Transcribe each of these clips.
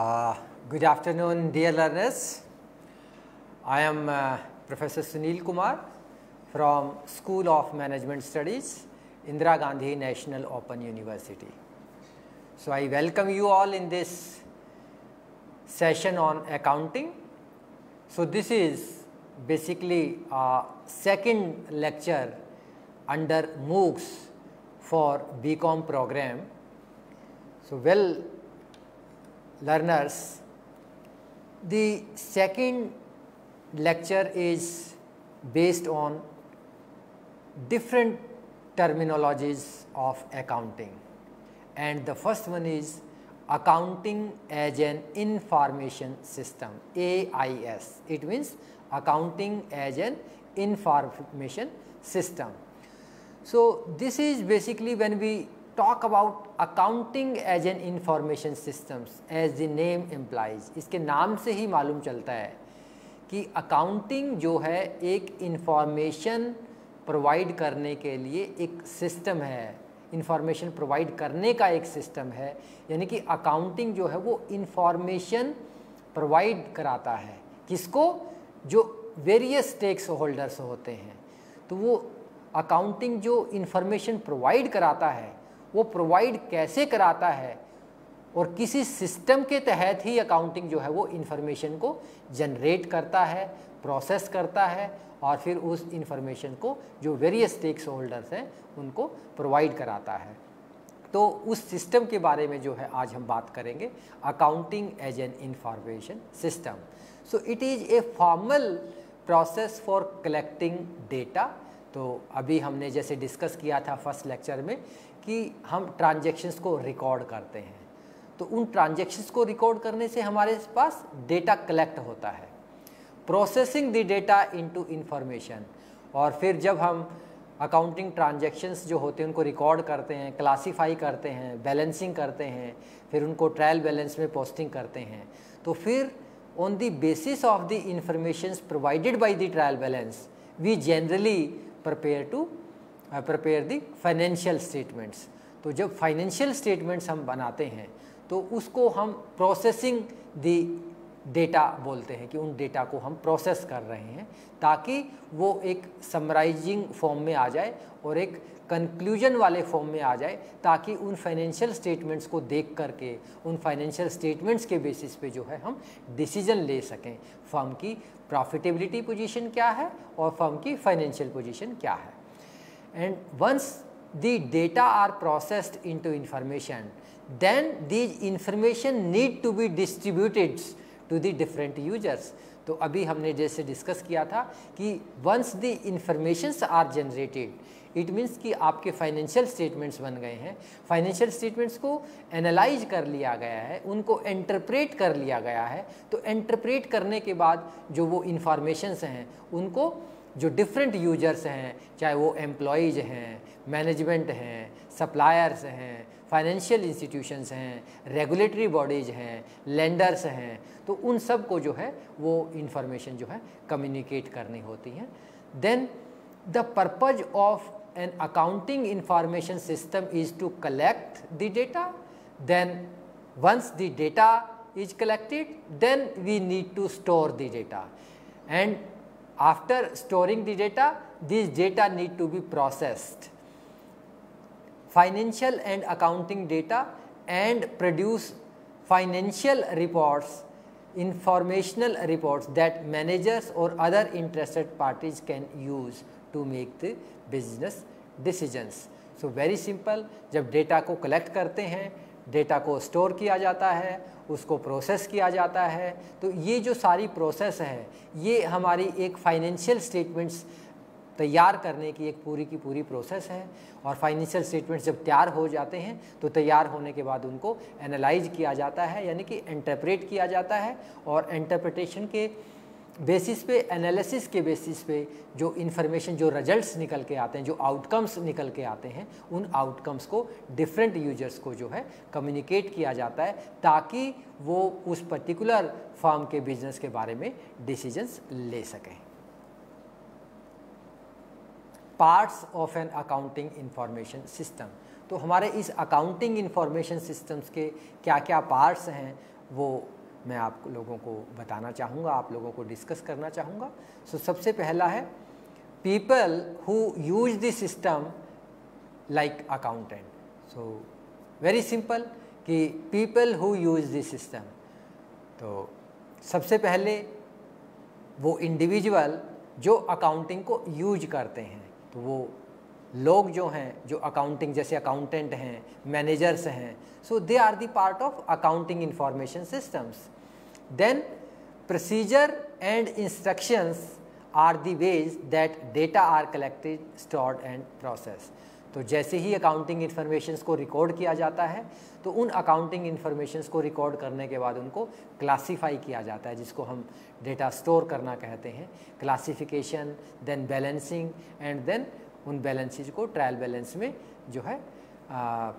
Good afternoon, dear learners. I am Professor Sunil Kumar from School of Management Studies, Indira Gandhi National Open University. So, I welcome you all in this session on accounting. So, this is basically a second lecture under MOOCs for BCom program. So, well, learners, the second lecture is based on different terminologies of accounting, and the first one is accounting as an information system, AIS. It means accounting as an information system. So, this is basically when we talk about accounting as an information systems, as the name implies, इसके नाम से ही मालूम चलता है कि accounting जो है एक इंफॉर्मेशन प्रोवाइड करने के लिए एक सिस्टम है, इंफॉर्मेशन प्रोवाइड करने का एक सिस्टम है, यानी कि अकाउंटिंग जो है वो इंफॉर्मेशन प्रोवाइड कराता है किसको, जो वेरियस स्टेक्स होल्डर्स होते हैं। तो वो अकाउंटिंग जो इंफॉर्मेशन प्रोवाइड कराता है वो प्रोवाइड कैसे कराता है और किसी सिस्टम के तहत ही अकाउंटिंग जो है वो इंफॉर्मेशन को जनरेट करता है, प्रोसेस करता है और फिर उस इंफॉर्मेशन को जो वेरियस स्टेक्स होल्डर्स हैं उनको प्रोवाइड कराता है। तो उस सिस्टम के बारे में जो है आज हम बात करेंगे, accounting as an information system. So it is a formal process for collecting data. तो अभी हमने जैसे डिस्कस किया था फर्स्ट लेक्चर में कि हम ट्रांजैक्शंस को रिकॉर्ड करते हैं, तो उन ट्रांजैक्शंस को रिकॉर्ड करने से हमारे पास डेटा कलेक्ट होता है, processing the data into information. और फिर जब हम अकाउंटिंग ट्रांजैक्शंस जो होते हैं उनको रिकॉर्ड करते हैं, क्लासीफाई करते हैं, बैलेंसिंग करते हैं, फिर उनको ट्रायल बैलेंस में पोस्टिंग करते हैं, तो फिर on the basis of the informations provided by the trial balance we generally prepare the financial statements. तो जब फाइनेंशियल स्टेटमेंट्स हम बनाते हैं तो उसको हम प्रोसेसिंग दी डेटा बोलते हैं कि उन डेटा को हम प्रोसेस कर रहे हैं ताकि वो एक समराइजिंग फॉर्म में आ जाए और एक कंक्लूजन वाले फॉर्म में आ जाए, ताकि उन फाइनेंशियल स्टेटमेंट्स को देख करके उन फाइनेंशियल स्टेटमेंट्स के बेसिस पे जो है हम डिसीजन ले सकें, फर्म की प्रॉफिटेबिलिटी पोजीशन क्या है और फर्म की फाइनेंशियल पोजीशन क्या है। And once the data are processed into information, then these information need to be distributed to the different users. तो अभी हमने जैसे डिस्कस किया था कि once the informations are generated, it means कि आपके फाइनेंशियल स्टेटमेंट्स बन गए हैं, फाइनेंशियल स्टेटमेंट्स को एनालाइज कर लिया गया है, उनको इंटरप्रेट कर लिया गया है। तो इंटरप्रेट करने के बाद जो वो इंफॉर्मेशंस हैं उनको जो डिफरेंट यूजर्स हैं, चाहे वो एम्प्लॉयज़ हैं, मैनेजमेंट हैं, सप्लायर्स हैं, फाइनेंशियल इंस्टीट्यूशंस हैं, रेगुलेटरी बॉडीज़ हैं, लेंडर्स हैं, तो उन सब को जो है वो इंफॉर्मेशन जो है कम्युनिकेट करनी होती है। Then the purpose of an accounting information system is to collect the data. Then once the data is collected, then we need to store the data, and after storing the data, these data need to be processed, financial and accounting data, and produce financial reports, informational reports that managers or other interested parties can use to make the business decisions. So very simple, जब data को collect करते हैं, data को store किया जाता है, उसको process किया जाता है, तो ये जो सारी प्रोसेस है ये हमारी एक फाइनेंशियल स्टेटमेंट्स तैयार करने की एक पूरी की पूरी प्रोसेस है। और फाइनेंशियल स्टेटमेंट्स जब तैयार हो जाते हैं तो तैयार होने के बाद उनको एनालाइज किया जाता है, यानी कि इंटरप्रेट किया जाता है, और इंटरप्रिटेशन के बेसिस पे, एनालिसिस के बेसिस पे जो इन्फॉर्मेशन, जो रिजल्ट्स निकल के आते हैं, जो आउटकम्स निकल के आते हैं, उन आउटकम्स को डिफरेंट यूजर्स को जो है कम्युनिकेट किया जाता है ताकि वो उस पर्टिकुलर फर्म के बिजनेस के बारे में डिसीजंस ले सकें। Parts of an accounting information system. तो हमारे इस अकाउंटिंग इंफॉर्मेशन सिस्टम्स के क्या क्या पार्ट्स हैं वो मैं आप लोगों को बताना चाहूँगा, आप लोगों को डिस्कस करना चाहूँगा। सो सबसे पहला है people who use this system like accountant. So very simple कि people who use this system, तो सबसे पहले वो इंडिविजुअल जो अकाउंटिंग को यूज करते हैं, तो वो लोग जो हैं जो अकाउंटिंग, जैसे अकाउंटेंट हैं, मैनेजर्स हैं, so they are the part of accounting information systems. Then procedure and instructions are the ways that data are collected, stored and process. तो जैसे ही अकाउंटिंग इन्फॉर्मेशंस को रिकॉर्ड किया जाता है, तो उन अकाउंटिंग इन्फॉर्मेशंस को रिकॉर्ड करने के बाद उनको क्लासीफाई किया जाता है, जिसको हम डेटा स्टोर करना कहते हैं। Classification, then balancing, and then उन बैलेंसेज को ट्रायल बैलेंस में जो है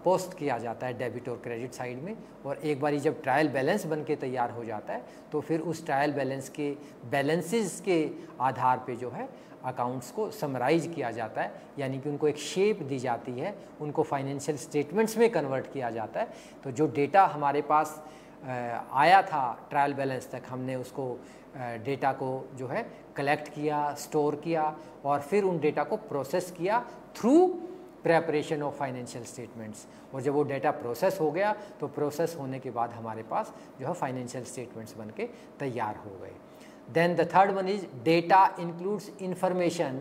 पोस्ट किया जाता है, डेबिट और क्रेडिट साइड में। और एक बारी जब ट्रायल बैलेंस बन के तैयार हो जाता है, तो फिर उस ट्रायल बैलेंस के बैलेंसेस के आधार पे जो है अकाउंट्स को समराइज किया जाता है, यानी कि उनको एक शेप दी जाती है, उनको फाइनेंशियल स्टेटमेंट्स में कन्वर्ट किया जाता है। तो जो डेटा हमारे पास आया था ट्रायल बैलेंस तक, हमने उसको डेटा को जो है कलेक्ट किया, स्टोर किया, और फिर उन डेटा को प्रोसेस किया through preparation of financial statements. और जब वो डेटा प्रोसेस हो गया, तो प्रोसेस होने के बाद हमारे पास जो है फाइनेंशियल स्टेटमेंट्स बन के तैयार हो गए। Then the third one is data includes information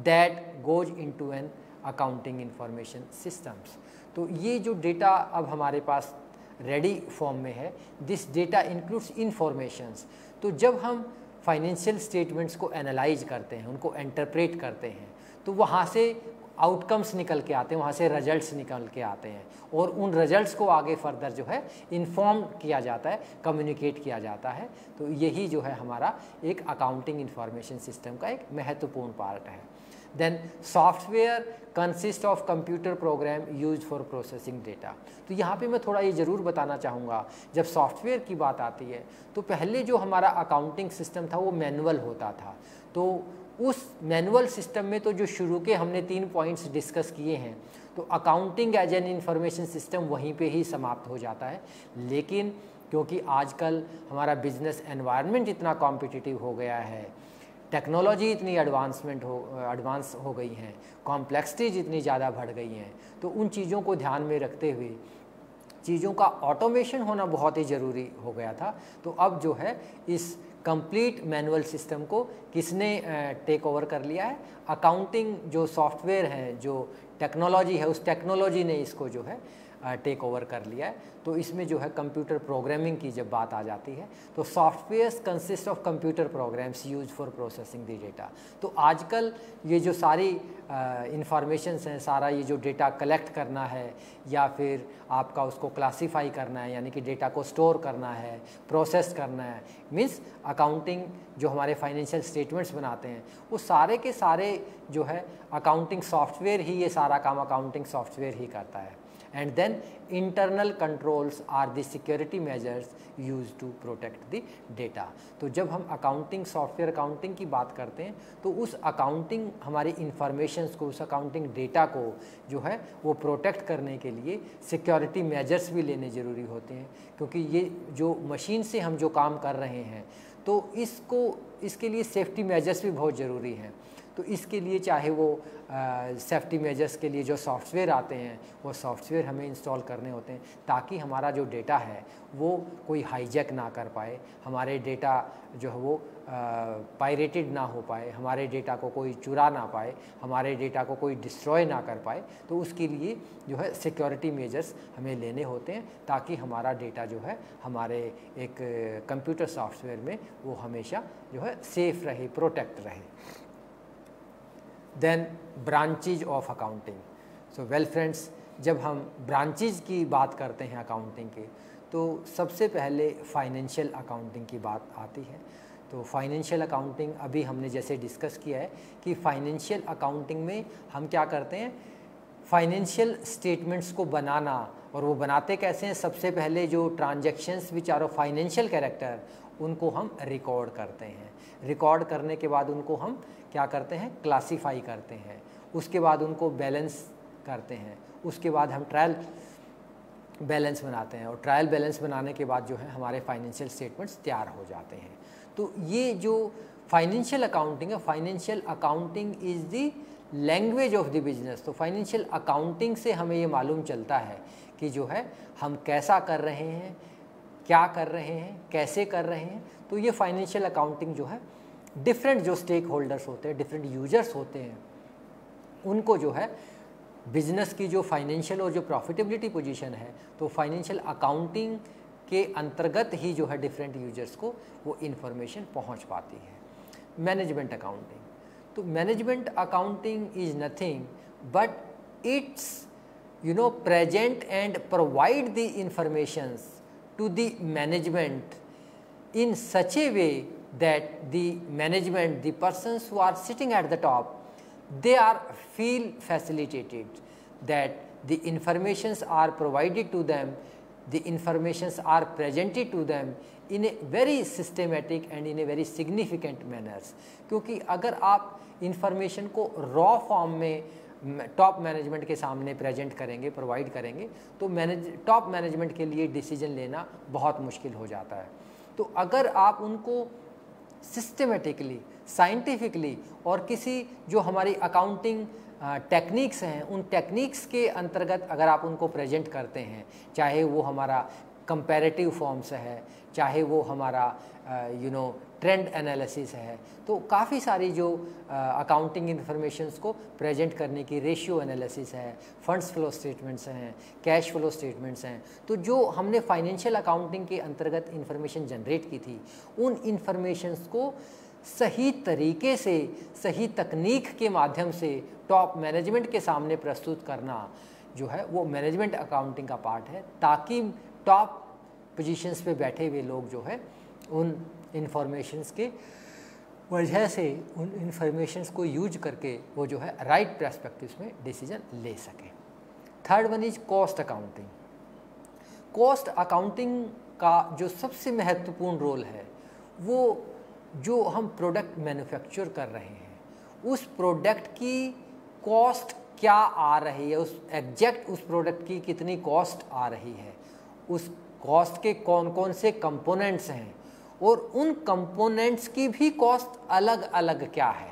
that goes into an accounting information systems। तो ये जो डेटा अब हमारे पास रेडी फॉर्म में है, दिस डेटा इंक्लूड्स इंफॉर्मेशंस। तो जब हम फाइनेंशियल स्टेटमेंट्स को एनालाइज करते हैं, उनको इंटरप्रेट करते हैं, तो वहाँ से आउटकम्स निकल के आते हैं, वहाँ से रिजल्ट्स निकल के आते हैं, और उन रिजल्ट्स को आगे फर्दर जो है इन्फॉर्म किया जाता है, कम्युनिकेट किया जाता है। तो यही जो है हमारा एक अकाउंटिंग इंफॉर्मेशन सिस्टम का एक महत्वपूर्ण पार्ट है। Then software consist of computer program use for processing data. तो यहाँ पे मैं थोड़ा ये ज़रूर बताना चाहूँगा, जब सॉफ्टवेयर की बात आती है, तो पहले जो हमारा अकाउंटिंग सिस्टम था वो मैनुअल होता था। तो उस मैनुअल सिस्टम में तो जो शुरू के हमने 3 पॉइंट्स डिस्कस किए हैं, तो accounting as an information system वहीं पे ही समाप्त हो जाता है। लेकिन क्योंकि आजकल हमारा बिजनेस एनवायरनमेंट इतना कॉम्पिटिटिव हो गया है, टेक्नोलॉजी इतनी एडवांस हो गई हैं, कॉम्प्लेक्सिटीज इतनी ज़्यादा बढ़ गई हैं, तो उन चीज़ों को ध्यान में रखते हुए चीज़ों का ऑटोमेशन होना बहुत ही ज़रूरी हो गया था। तो अब जो है इस कंप्लीट मैनुअल सिस्टम को किसने टेक ओवर कर लिया है? अकाउंटिंग जो सॉफ्टवेयर है, जो टेक्नोलॉजी है, उस टेक्नोलॉजी ने इसको जो है टेक ओवर कर लिया है। तो इसमें जो है कंप्यूटर प्रोग्रामिंग की जब बात आ जाती है, तो softwares consist of computer programs use for processing the data. तो आजकल ये जो सारी इंफॉर्मेशंस हैं, सारा ये जो डेटा कलेक्ट करना है या फिर आपका उसको क्लासीफाई करना है, यानी कि डेटा को स्टोर करना है, प्रोसेस करना है, मीन्स अकाउंटिंग जो हमारे फाइनेंशियल स्टेटमेंट्स बनाते हैं, वो सारे के सारे जो है अकाउंटिंग सॉफ्टवेयर ही, ये सारा काम अकाउंटिंग सॉफ्टवेयर ही करता है। And then internal controls are the security measures used to protect the data। तो जब हम अकाउंटिंग सॉफ्टवेयर अकाउंटिंग की बात करते हैं, तो उस अकाउंटिंग हमारी इंफॉर्मेशंस को, उस अकाउंटिंग डेटा को जो है वो प्रोटेक्ट करने के लिए सिक्योरिटी मेजर्स भी लेने ज़रूरी होते हैं। क्योंकि ये जो मशीन से हम जो काम कर रहे हैं, तो इसके लिए सेफ्टी मेजर्स भी बहुत ज़रूरी हैं। तो इसके लिए चाहे वो सेफ्टी मेजर्स के लिए जो सॉफ्टवेयर आते हैं, वो सॉफ्टवेयर हमें इंस्टॉल करने होते हैं, ताकि हमारा जो डेटा है वो कोई हाईजैक ना कर पाए, हमारे डेटा जो है वो पायरेटेड ना हो पाए, हमारे डेटा को कोई चुरा ना पाए, हमारे डेटा को कोई डिस्ट्रॉय ना कर पाए। तो उसके लिए जो है सिक्योरिटी मेजर्स हमें लेने होते हैं, ताकि हमारा डेटा जो है हमारे एक कंप्यूटर सॉफ्टवेयर में वो हमेशा जो है सेफ़ रहे, प्रोटेक्ट रहे। Then branches of accounting. So well friends, जब हम ब्रांचेज की बात करते हैं अकाउंटिंग के, तो सबसे पहले फाइनेंशियल अकाउंटिंग की बात आती है। तो फाइनेंशियल अकाउंटिंग अभी हमने जैसे डिस्कस किया है कि फाइनेंशियल अकाउंटिंग में हम क्या करते हैं, फाइनेंशियल स्टेटमेंट्स को बनाना, और वो बनाते कैसे हैं? सबसे पहले जो transactions which are of financial character, उनको हम रिकॉर्ड करते हैं। रिकॉर्ड करने के बाद उनको हम क्या करते हैं? क्लासीफाई करते हैं। उसके बाद उनको बैलेंस करते हैं। उसके बाद हम ट्रायल बैलेंस बनाते हैं और ट्रायल बैलेंस बनाने के बाद जो है हमारे फाइनेंशियल स्टेटमेंट्स तैयार हो जाते हैं। तो ये जो फाइनेंशियल अकाउंटिंग है, financial accounting is the language of the business. तो फाइनेंशियल अकाउंटिंग से हमें ये मालूम चलता है कि जो है हम कैसा कर रहे हैं, क्या कर रहे हैं, कैसे कर रहे हैं। तो ये फाइनेंशियल अकाउंटिंग जो है डिफरेंट जो स्टेक होल्डर्स होते हैं, डिफरेंट यूजर्स होते हैं, उनको जो है बिजनेस की जो फाइनेंशियल और जो प्रॉफिटेबिलिटी पोजीशन है, तो फाइनेंशियल अकाउंटिंग के अंतर्गत ही जो है डिफरेंट यूजर्स को वो इन्फॉर्मेशन पहुंच पाती है। मैनेजमेंट अकाउंटिंग, तो management accounting is nothing but its present and provide the informations to the management in such a way that the management, the persons who are sitting at the top, they are feel facilitated, that the informations are provided to them, the informations are presented to them in a very systematic and in a very significant manners। क्योंकि अगर आप information को raw form में top management के सामने present करेंगे, provide करेंगे, तो टॉप मैनेजमेंट के लिए डिसीजन लेना बहुत मुश्किल हो जाता है। तो अगर आप उनको सिस्टमेटिकली, साइंटिफिकली और किसी जो हमारी अकाउंटिंग टेक्निक्स हैं, उन टेक्निक्स के अंतर्गत अगर आप उनको प्रेजेंट करते हैं, चाहे वो हमारा कंपैरेटिव फॉर्म्स है, चाहे वो हमारा ट्रेंड एनालिसिस है, तो काफ़ी सारी जो अकाउंटिंग इंफॉर्मेशंस को प्रेजेंट करने की रेशियो एनालिसिस है, फंड्स फ्लो स्टेटमेंट्स हैं, कैश फ्लो स्टेटमेंट्स हैं, तो जो हमने फाइनेंशियल अकाउंटिंग के अंतर्गत इंफॉर्मेशन जनरेट की थी, उन इंफॉर्मेशंस को सही तरीके से, सही तकनीक के माध्यम से टॉप मैनेजमेंट के सामने प्रस्तुत करना जो है वो मैनेजमेंट अकाउंटिंग का पार्ट है, ताकि टॉप पोजीशंस पे बैठे हुए लोग जो है उन इंफॉर्मेशंस के वजह से, उन इंफॉर्मेशंस को यूज करके वो जो है राइट पर्सपेक्टिव्स में डिसीजन ले सकें। Third one is cost accounting. Cost accounting का जो सबसे महत्वपूर्ण रोल है, वो जो हम प्रोडक्ट मैन्युफैक्चर कर रहे हैं, उस प्रोडक्ट की कॉस्ट क्या आ रही है, उस एग्जैक्ट उस प्रोडक्ट की कितनी कॉस्ट आ रही है, उस कॉस्ट के कौन कौन से कंपोनेंट्स हैं और उन कंपोनेंट्स की भी कॉस्ट अलग अलग क्या है।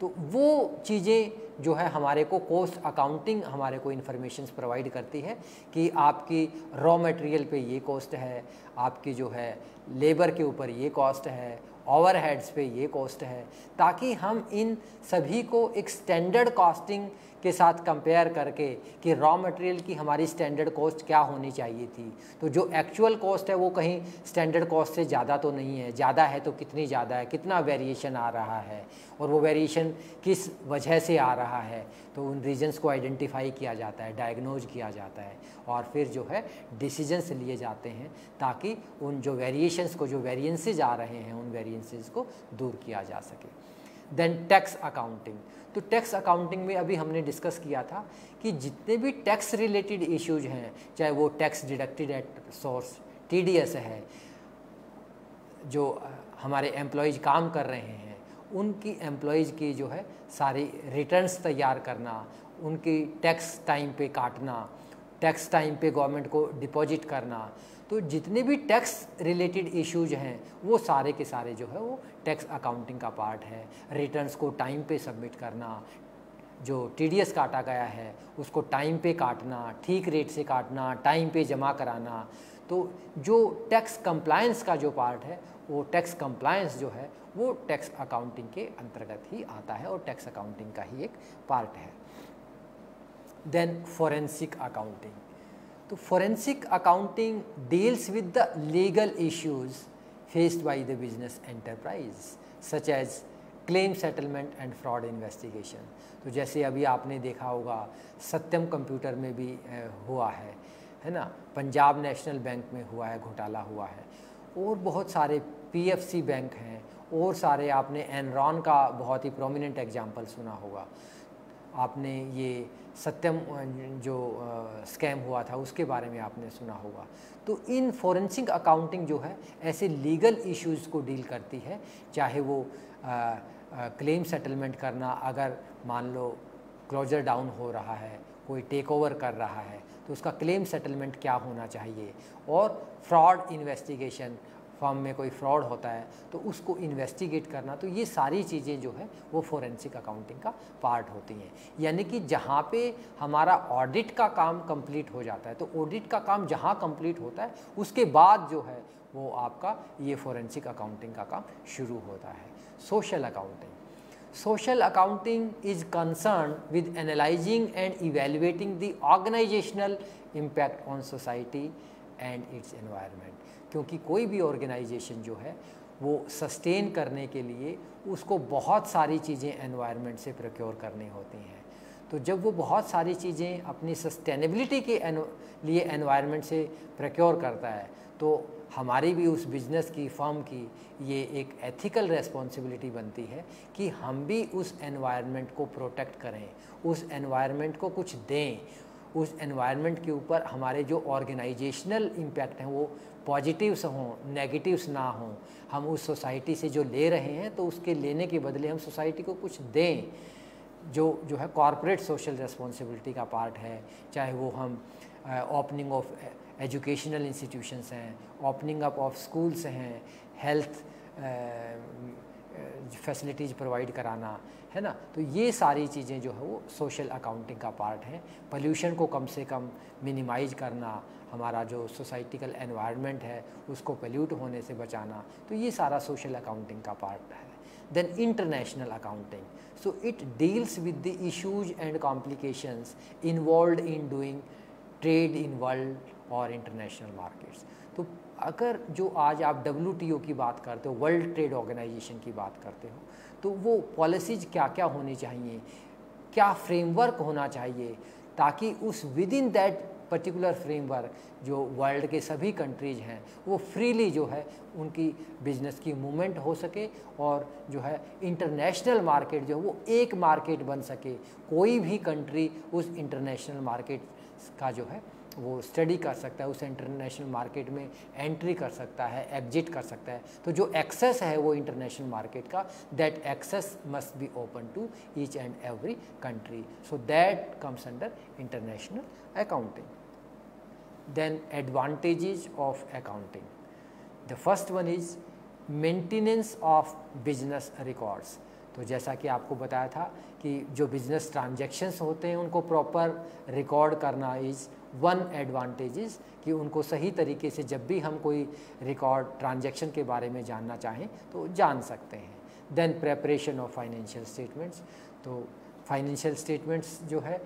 तो वो चीज़ें जो है हमारे को कॉस्ट अकाउंटिंग हमारे को इन्फॉर्मेशंस प्रोवाइड करती है कि आपकी रॉ मटेरियल पे ये कॉस्ट है, आपकी जो है लेबर के ऊपर ये कॉस्ट है, ओवरहेड्स पे ये कॉस्ट है, ताकि हम इन सभी को एक स्टैंडर्ड कॉस्टिंग के साथ कंपेयर करके कि रॉ मटेरियल की हमारी स्टैंडर्ड कॉस्ट क्या होनी चाहिए थी, तो जो एक्चुअल कॉस्ट है वो कहीं स्टैंडर्ड कॉस्ट से ज़्यादा तो नहीं है, ज़्यादा है तो कितनी ज़्यादा है, कितना वेरिएशन आ रहा है और वो वेरिएशन किस वजह से आ रहा है, तो उन रीजन्स को आइडेंटिफाई किया जाता है, डायग्नोज किया जाता है और फिर जो है डिसीजंस लिए जाते हैं, ताकि उन जो वेरिएशंस को, जो वेरिएंसेज आ रहे हैं, उन वेरिएंसेज को दूर किया जा सके। Then tax accounting. तो टैक्स अकाउंटिंग में अभी हमने डिस्कस किया था कि जितने भी टैक्स रिलेटेड इश्यूज हैं, चाहे वो tax deducted at source TDS है, जो हमारे एम्प्लॉयज़ काम कर रहे हैं, उनकी एम्प्लॉयज़ की जो है सारी रिटर्न्स तैयार करना, उनकी टैक्स टाइम पे काटना, टैक्स टाइम पे गवर्नमेंट को डिपॉजिट करना, तो जितने भी टैक्स रिलेटेड इश्यूज हैं वो सारे के सारे जो है वो टैक्स अकाउंटिंग का पार्ट है। रिटर्न्स को टाइम पे सबमिट करना, जो TDS काटा गया है उसको टाइम पे काटना, ठीक रेट से काटना, टाइम पे जमा कराना। तो जो टैक्स कंप्लायंस का जो पार्ट है, वो टैक्स कंप्लायंस जो है वो टैक्स अकाउंटिंग के अंतर्गत ही आता है और टैक्स अकाउंटिंग का ही एक पार्ट है। Then forensic accounting. तो forensic accounting deals with the legal issues faced by the business enterprise such as claim settlement and fraud investigation. तो जैसे अभी आपने देखा होगा सत्यम कंप्यूटर में भी हुआ है ना, पंजाब नेशनल बैंक में हुआ है, घोटाला हुआ है, और बहुत सारे PFC बैंक हैं, और सारे आपने एनरॉन का बहुत ही प्रोमिनेंट एग्जाम्पल सुना होगा, आपने ये सत्यम जो स्कैम हुआ था उसके बारे में आपने सुना होगा। तो इन फोरेंसिक अकाउंटिंग जो है ऐसे लीगल इश्यूज़ को डील करती है, चाहे वो क्लेम सेटलमेंट करना, अगर मान लो क्लोजर डाउन हो रहा है, कोई टेक ओवर कर रहा है, तो उसका क्लेम सेटलमेंट क्या होना चाहिए, और फ्रॉड इन्वेस्टिगेशन, फर्म में कोई फ्रॉड होता है तो उसको इन्वेस्टिगेट करना, तो ये सारी चीज़ें जो है वो फोरेंसिक अकाउंटिंग का पार्ट होती हैं। यानी कि जहाँ पे हमारा ऑडिट का काम कंप्लीट हो जाता है, तो ऑडिट का काम जहाँ कंप्लीट होता है उसके बाद जो है वो आपका ये फोरेंसिक अकाउंटिंग का काम शुरू होता है। Social accounting, social accounting is concerned with analyzing and evaluating the organizational impact on society and its environment, क्योंकि कोई भी ऑर्गेनाइजेशन जो है वो सस्टेन करने के लिए उसको बहुत सारी चीज़ें एनवायरनमेंट से प्रोक्योर करनी होती हैं। तो जब वो बहुत सारी चीज़ें अपनी सस्टेनेबिलिटी के लिए एनवायरनमेंट से प्रोक्योर करता है, तो हमारी भी उस बिज़नेस की, फर्म की ये एक एथिकल रेस्पॉन्सिबिलिटी बनती है कि हम भी उस एनवायरनमेंट को प्रोटेक्ट करें, उस एनवायरनमेंट को कुछ दें, उस एनवायरनमेंट के ऊपर हमारे जो ऑर्गेनाइजेशनल इम्पैक्ट हैं वो पॉजिटिव्स हों, नेगेटिव्स ना हों। हम उस सोसाइटी से जो ले रहे हैं तो उसके लेने के बदले हम सोसाइटी को कुछ दें, जो है कॉरपोरेट सोशल रेस्पॉन्सिबिलिटी का पार्ट है। चाहे वो हम ओपनिंग ऑफ एजुकेशनल इंस्टीट्यूशंस हैं, ओपनिंग अप ऑफ स्कूल्स हैं, हेल्थ फैसिलिटीज़ प्रोवाइड कराना, है ना। तो ये सारी चीज़ें जो है वो सोशल अकाउंटिंग का पार्ट हैं। पोल्यूशन को कम से कम मिनिमाइज करना, हमारा जो सोसाइटिकल एनवायरनमेंट है उसको पोल्यूट होने से बचाना, तो ये सारा सोशल अकाउंटिंग का पार्ट है। Then international accounting, so it deals with the issues and complications involved in doing trade in world और इंटरनेशनल मार्केट्स। तो अगर जो आज आप WTO की बात करते हो, वर्ल्ड ट्रेड ऑर्गेनाइजेशन की बात करते हो, तो वो पॉलिसीज़ क्या क्या होनी चाहिए, क्या फ्रेमवर्क होना चाहिए, ताकि उस with in that particular framework जो वर्ल्ड के सभी कंट्रीज़ हैं वो फ्रीली जो है उनकी बिज़नेस की मूवमेंट हो सके, और जो है इंटरनेशनल मार्केट जो है वो एक मार्केट बन सके। कोई भी कंट्री उस इंटरनेशनल मार्केट का जो है वो स्टडी कर सकता है, उस इंटरनेशनल मार्केट में एंट्री कर सकता है, एग्जिट कर सकता है। तो जो एक्सेस है वो इंटरनेशनल मार्केट का, that access must be open to each and every country, so that comes under international accounting. Then advantages of accounting. The first one is maintenance of business records. तो जैसा कि आपको बताया था कि जो बिजनेस ट्रांजैक्शंस होते हैं उनको प्रॉपर रिकॉर्ड करना इज़ वन एडवांटेजेस, कि उनको सही तरीके से जब भी हम कोई रिकॉर्ड ट्रांजैक्शन के बारे में जानना चाहें तो जान सकते हैं। Then preparation of financial statements, तो फाइनेंशियल स्टेटमेंट्स जो है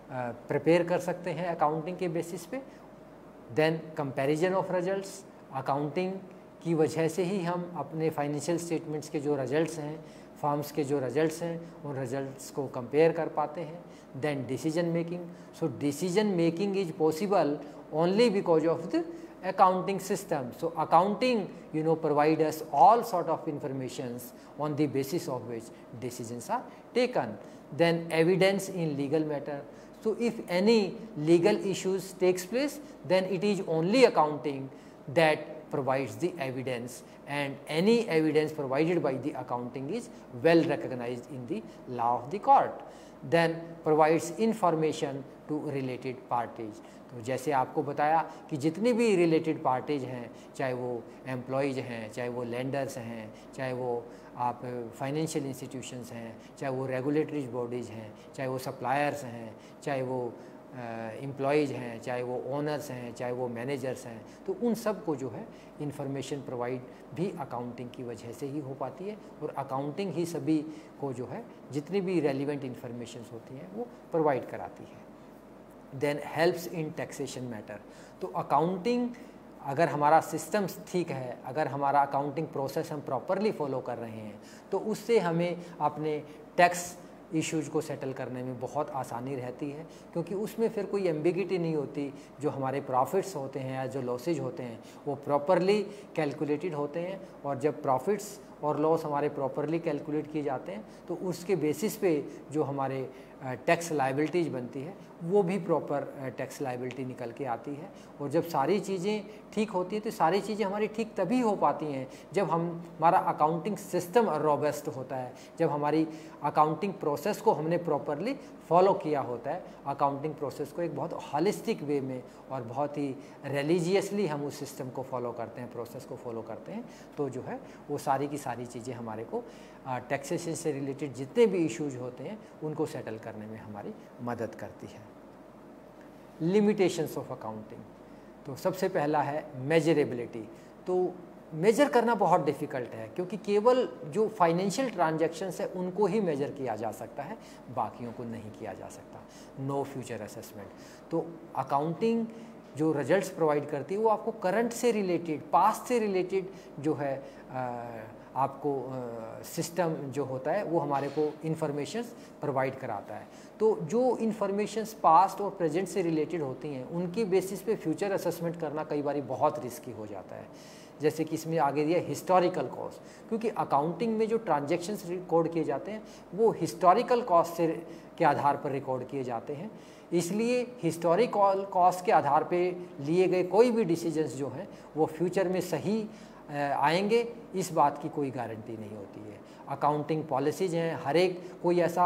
प्रिपेयर कर सकते हैं अकाउंटिंग के बेसिस पे। Then comparison of results, accounting की वजह से ही हम अपने फाइनेंशियल स्टेटमेंट्स के जो रिजल्ट्स हैं, फर्म्स के जो रिजल्ट्स हैं, उन रिजल्ट्स को कंपेयर कर पाते हैं। Then decision making, so decision making is possible only because of the accounting system. So accounting provide us all sort of informations on the basis of which decisions are taken. Then evidence in legal matter. So if any legal issues takes place, then it is only accounting that provides the evidence, and any evidence provided by the accounting is well recognized in the law of the court. Then provides information to related parties. तो जैसे आपको बताया कि जितनी भी related parties हैं, चाहे वो एम्प्लॉयज़ हैं, चाहे वो लेंडर्स हैं, चाहे वो आप फाइनेंशियल इंस्टीट्यूशंस हैं, चाहे वो रेगुलेटरी बॉडीज़ हैं, चाहे वो सप्लायर्स हैं, चाहे वो एम्प्लॉयज़ हैं, चाहे वो ओनर्स हैं, चाहे वो मैनेजर्स हैं, तो उन सब को जो है इंफॉर्मेशन प्रोवाइड भी अकाउंटिंग की वजह से ही हो पाती है, और अकाउंटिंग ही सभी को जो है जितनी भी रेलिवेंट इंफॉर्मेशन होती हैं वो प्रोवाइड कराती है। Then helps in taxation matter, तो अकाउंटिंग अगर हमारा सिस्टम्स ठीक है, अगर हमारा अकाउंटिंग प्रोसेस हम प्रॉपरली फॉलो कर रहे हैं, तो उससे हमें अपने टैक्स इश्यूज़ को सेटल करने में बहुत आसानी रहती है, क्योंकि उसमें फिर कोई एम्बिगिटी नहीं होती। जो हमारे प्रॉफिट्स होते हैं या जो लॉसेज होते हैं वो प्रॉपरली कैलकुलेटेड होते हैं, और जब प्रॉफिट्स और लॉस हमारे प्रॉपरली कैलकुलेट किए जाते हैं, तो उसके बेसिस पे जो हमारे टैक्स लायबिलिटीज़ बनती है वो भी प्रॉपर टैक्स लायबिलिटी निकल के आती है। और जब सारी चीज़ें ठीक होती हैं तो सारी चीज़ें हमारी ठीक तभी हो पाती हैं जब हमारा अकाउंटिंग सिस्टम रोबस्ट होता है, जब हमारी अकाउंटिंग प्रोसेस को हमने प्रॉपरली फॉलो किया होता है। अकाउंटिंग प्रोसेस को एक बहुत हॉलिस्टिक वे में और बहुत ही रिलीजियसली हम उस सिस्टम को फॉलो करते हैं, प्रोसेस को फॉलो करते हैं, तो जो है वो सारी की सारी चीज़ें हमारे को टैक्सेशन से रिलेटेड जितने भी इश्यूज होते हैं उनको सेटल करने में हमारी मदद करती है। लिमिटेशंस ऑफ अकाउंटिंग, तो सबसे पहला है मेजरेबिलिटी। तो मेजर करना बहुत डिफ़िकल्ट है क्योंकि केवल जो फाइनेंशियल ट्रांजैक्शंस है उनको ही मेजर किया जा सकता है, बाकियों को नहीं किया जा सकता। नो फ्यूचर असेसमेंट, तो अकाउंटिंग जो रिजल्ट्स प्रोवाइड करती है वो आपको करंट से रिलेटेड, पास्ट से रिलेटेड जो है आपको सिस्टम जो होता है वो हमारे को इन्फॉर्मेशंस प्रोवाइड कराता है। तो जो इन्फॉर्मेशंस पास्ट और प्रेजेंट से रिलेटेड होती हैं उनकी बेसिस पे फ्यूचर असेसमेंट करना कई बार बहुत रिस्की हो जाता है। जैसे कि इसमें आगे दिया हिस्टोरिकल कॉस्ट, क्योंकि अकाउंटिंग में जो ट्रांजैक्शंस रिकॉर्ड किए जाते हैं वो हिस्टोरिकल कॉस्ट से के आधार पर रिकॉर्ड किए जाते हैं, इसलिए हिस्टोरिकल कॉस्ट के आधार पे लिए गए कोई भी डिसीजंस जो हैं वो फ्यूचर में सही आएंगे इस बात की कोई गारंटी नहीं होती है। अकाउंटिंग पॉलिसीज़ हैं, हर एक कोई ऐसा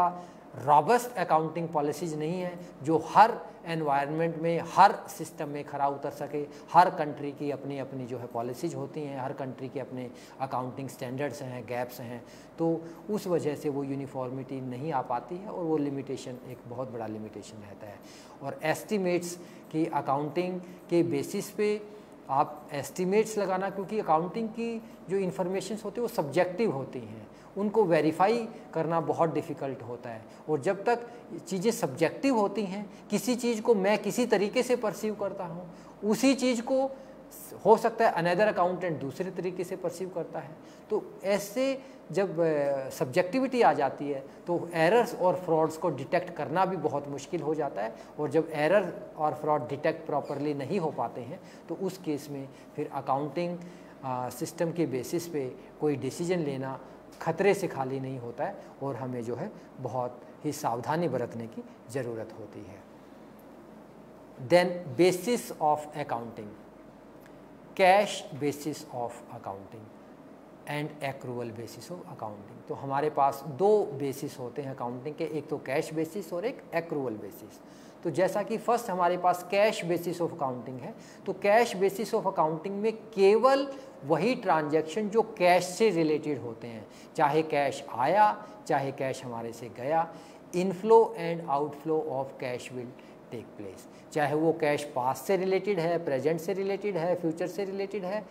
रॉबस्ट अकाउंटिंग पॉलिसीज़ नहीं है जो हर एनवायरनमेंट में, हर सिस्टम में खरा उतर सके। हर कंट्री की अपनी अपनी जो है पॉलिसीज़ होती हैं, हर कंट्री के अपने अकाउंटिंग स्टैंडर्ड्स हैं, गैप्स हैं, तो उस वजह से वो यूनिफॉर्मिटी नहीं आ पाती है और वो लिमिटेशन एक बहुत बड़ा लिमिटेशन रहता है। और एस्टिमेट्स की अकाउंटिंग के बेसिस पे आप एस्टिमेट्स लगाना, क्योंकि अकाउंटिंग की जो इन्फॉर्मेशंस होती है वो सब्जेक्टिव होती हैं, उनको वेरीफाई करना बहुत डिफ़िकल्ट होता है। और जब तक चीज़ें सब्जेक्टिव होती हैं, किसी चीज़ को मैं किसी तरीके से परसीव करता हूँ, उसी चीज़ को हो सकता है अनदर अकाउंटेंट दूसरे तरीके से परसीव करता है, तो ऐसे जब सब्जेक्टिविटी आ जाती है तो एरर्स और फ्रॉड्स को डिटेक्ट करना भी बहुत मुश्किल हो जाता है। और जब एरर और फ्रॉड डिटेक्ट प्रॉपरली नहीं हो पाते हैं तो उस केस में फिर अकाउंटिंग सिस्टम के बेसिस पे कोई डिसीजन लेना खतरे से खाली नहीं होता है और हमें जो है बहुत ही सावधानी बरतने की ज़रूरत होती है। Then basis of accounting, cash basis of accounting and accrual basis of accounting. तो हमारे पास दो बेसिस होते हैं अकाउंटिंग के, एक तो कैश बेसिस और एक एक्रूवल बेसिस। तो जैसा कि फर्स्ट हमारे पास कैश बेसिस ऑफ अकाउंटिंग है, तो कैश बेसिस ऑफ अकाउंटिंग में केवल वही ट्रांजैक्शन जो कैश से रिलेटेड होते हैं, चाहे कैश आया चाहे कैश हमारे से गया, inflow and outflow of cash will take place. चाहे वो कैश पास्ट से रिलेटेड है, प्रेजेंट से रिलेटेड है, फ्यूचर से रिलेटेड है,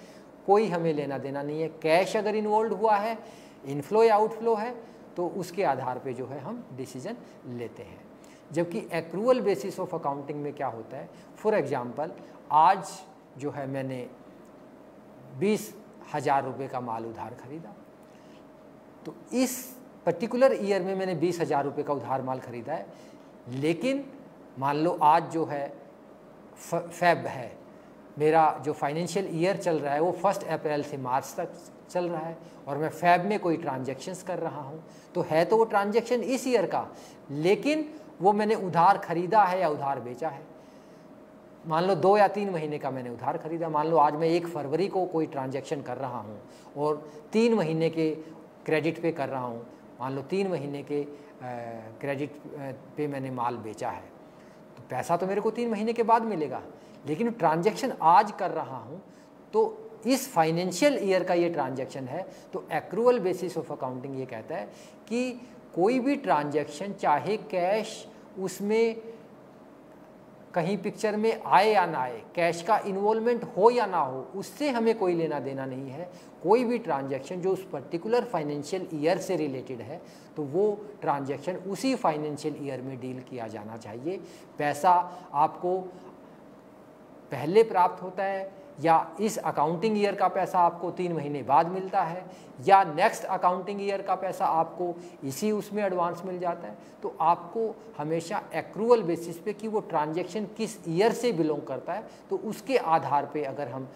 कोई हमें लेना देना नहीं है। कैश अगर इन्वॉल्व हुआ है, इनफ्लो या आउटफ्लो है, तो उसके आधार पे जो है हम डिसीजन लेते हैं। जबकि एक्रूवल बेसिस ऑफ अकाउंटिंग में क्या होता है, फॉर एग्जांपल आज जो है मैंने 20,000 रुपये का माल उधार खरीदा, तो इस पर्टिकुलर ईयर में मैंने 20,000 रुपये का उधार माल खरीदा है, लेकिन मान लो आज जो है फेब है, मेरा जो फाइनेंशियल ईयर चल रहा है वो 1 अप्रैल से मार्च तक चल रहा है और मैं फेब में कोई ट्रांजैक्शंस कर रहा हूँ, तो है तो वो ट्रांजैक्शन इस ईयर का, लेकिन वो मैंने उधार खरीदा है या उधार बेचा है। मान लो 2 या 3 महीने का मैंने उधार खरीदा, मान लो आज मैं 1 फरवरी को कोई ट्रांजैक्शन कर रहा हूँ और 3 महीने के क्रेडिट पे कर रहा हूँ, मान लो 3 महीने के क्रेडिट पे मैंने माल बेचा है, तो पैसा तो मेरे को 3 महीने के बाद मिलेगा, लेकिन ट्रांजैक्शन आज कर रहा हूँ तो इस फाइनेंशियल ईयर का ये ट्रांजैक्शन है। तो एक्रूवल बेसिस ऑफ अकाउंटिंग ये कहता है कि कोई भी ट्रांजैक्शन चाहे कैश उसमें कहीं पिक्चर में आए या ना आए, कैश का इन्वॉल्वमेंट हो या ना हो, उससे हमें कोई लेना देना नहीं है। कोई भी ट्रांजैक्शन जो उस पर्टिकुलर फाइनेंशियल ईयर से रिलेटेड है तो वो ट्रांजैक्शन उसी फाइनेंशियल ईयर में डील किया जाना चाहिए। पैसा आपको पहले प्राप्त होता है या इस अकाउंटिंग ईयर का पैसा आपको 3 महीने बाद मिलता है, या नेक्स्ट अकाउंटिंग ईयर का पैसा आपको इसी उसमें एडवांस मिल जाता है। तो आपको हमेशा एक्रूअल बेसिस पे कि वो ट्रांजैक्शन किस ईयर से बिलोंग करता है, तो उसके आधार पे अगर हम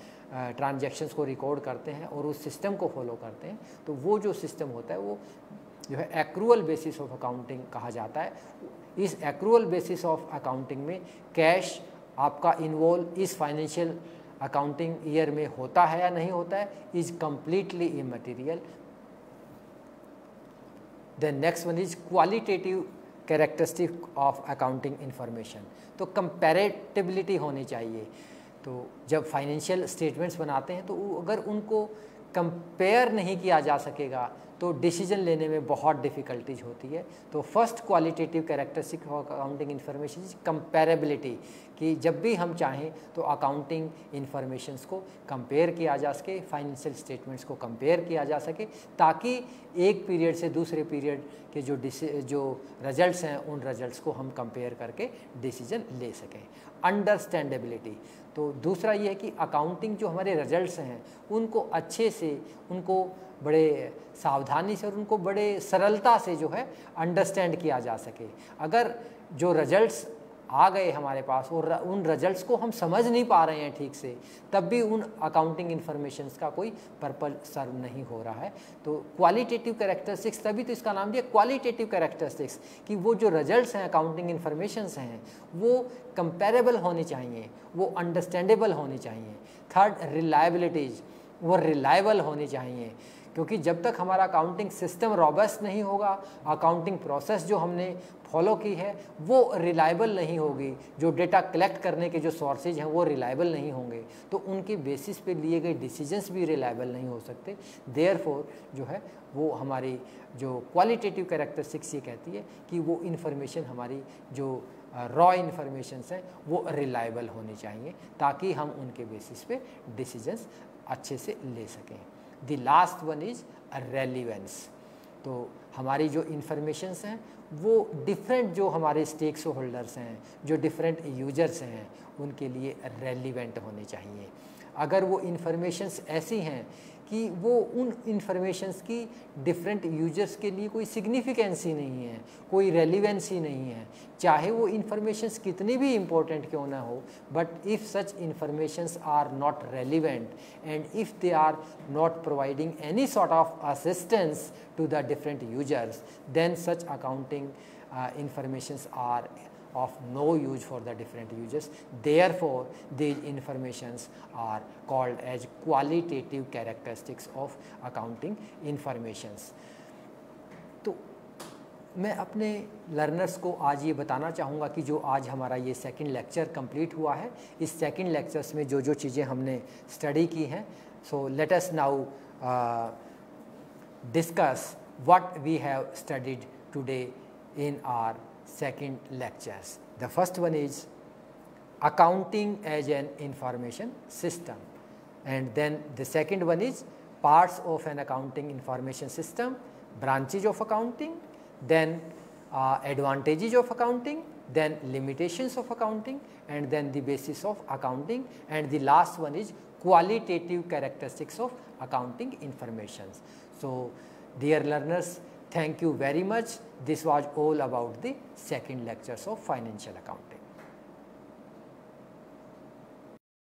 ट्रांजैक्शंस को रिकॉर्ड करते हैं और उस सिस्टम को फॉलो करते हैं, तो वो जो सिस्टम होता है वो जो है एक्रूअल बेसिस ऑफ अकाउंटिंग कहा जाता है। इस एक्रूअल बेसिस ऑफ अकाउंटिंग में कैश आपका इन्वॉल्व इस फाइनेंशियल अकाउंटिंग ईयर में होता है या नहीं होता है is completely immaterial. Then next one is qualitative characteristic of accounting information. तो कंपैरेटिबिलिटी होनी चाहिए। तो जब फाइनेंशियल स्टेटमेंट्स बनाते हैं तो अगर उनको कंपेयर नहीं किया जा सकेगा तो डिसीजन लेने में बहुत डिफ़िकल्टीज होती है। तो first qualitative characteristic of accounting information is comparability, कि जब भी हम चाहें तो अकाउंटिंग इंफॉर्मेशंस को कंपेयर किया जा सके, फाइनेंशियल स्टेटमेंट्स को कंपेयर किया जा सके, ताकि एक पीरियड से दूसरे पीरियड के जो रिजल्ट्स हैं उन रिजल्ट्स को हम कंपेयर करके डिसीजन ले सकें। अंडरस्टैंडेबिलिटी, तो दूसरा ये है कि अकाउंटिंग जो हमारे रिजल्ट्स हैं उनको अच्छे से, उनको बड़े सावधानी से और उनको बड़े सरलता से जो है अंडरस्टैंड किया जा सके। अगर जो रिजल्ट्स आ गए हमारे पास और उन रिजल्ट्स को हम समझ नहीं पा रहे हैं ठीक से, तब भी उन अकाउंटिंग इन्फॉर्मेशंस का कोई पर्पस सर्व नहीं हो रहा है। तो क्वालिटेटिव कैरेक्टरिस्टिक्स, तभी तो इसका नाम दिया क्वालिटेटिव कैरेक्टरिस्टिक्स, कि वो जो रिजल्ट्स हैं अकाउंटिंग इन्फॉर्मेशंस हैं वो कंपेरेबल होनी चाहिए, वो अंडरस्टैंडेबल होनी चाहिए। थर्ड, रिलायबिलिटीज, वो रिलायबल होनी चाहिए, क्योंकि जब तक हमारा अकाउंटिंग सिस्टम रॉबस्ट नहीं होगा, अकाउंटिंग प्रोसेस जो हमने फॉलो की है वो रिलायबल नहीं होगी, जो डेटा कलेक्ट करने के जो सोर्सेज हैं वो रिलायबल नहीं होंगे, तो उनके बेसिस पे लिए गए डिसीजंस भी रिलायबल नहीं हो सकते। देयरफॉर जो है वो हमारी जो क्वालिटेटिव कैरेक्टरिस्टिक्स ये कहती है कि वो इन्फॉर्मेशन हमारी जो रॉ इन्फॉर्मेशंस हैं वो रिलायबल होनी चाहिए, ताकि हम उनके बेसिस पे डिसीजंस अच्छे से ले सकें। The last one is relevance. तो हमारी जो इन्फॉर्मेशंस हैं वो डिफरेंट जो हमारे स्टेक्स होल्डर्स हैं, जो डिफरेंट यूजर्स हैं, उनके लिए रेलिवेंट होने चाहिए। अगर वो इन्फॉर्मेशंस ऐसी हैं कि वो उन इन्फॉर्मेशंस की डिफरेंट यूजर्स के लिए कोई सिग्निफिकेंस ही नहीं है, कोई रेलिवेंस ही नहीं है, चाहे वो इन्फॉर्मेशंस कितनी भी इम्पोर्टेंट क्यों ना हो, but if such informations are not relevant and if they are not providing any sort of assistance to the different users, then such accounting informations are of no use for the different users. Therefore, these informations are called as qualitative characteristics of accounting informations. तो मैं अपने learners को आज ये बताना चाहूँगा कि जो आज हमारा ये सेकंड लेक्चर कंप्लीट हुआ है, इस सेकंड लेक्चर्स में जो जो चीज़ें हमने स्टडी की हैं, so let us now discuss what we have studied today in our second lectures. The first one is accounting as an information system, and then the second one is parts of an accounting information system, branches of accounting, then advantages of accounting, then limitations of accounting, and then the basis of accounting, and the last one is qualitative characteristics of accounting informations. So dear learners, thank you very much. This was all about the second lectures of financial accounting.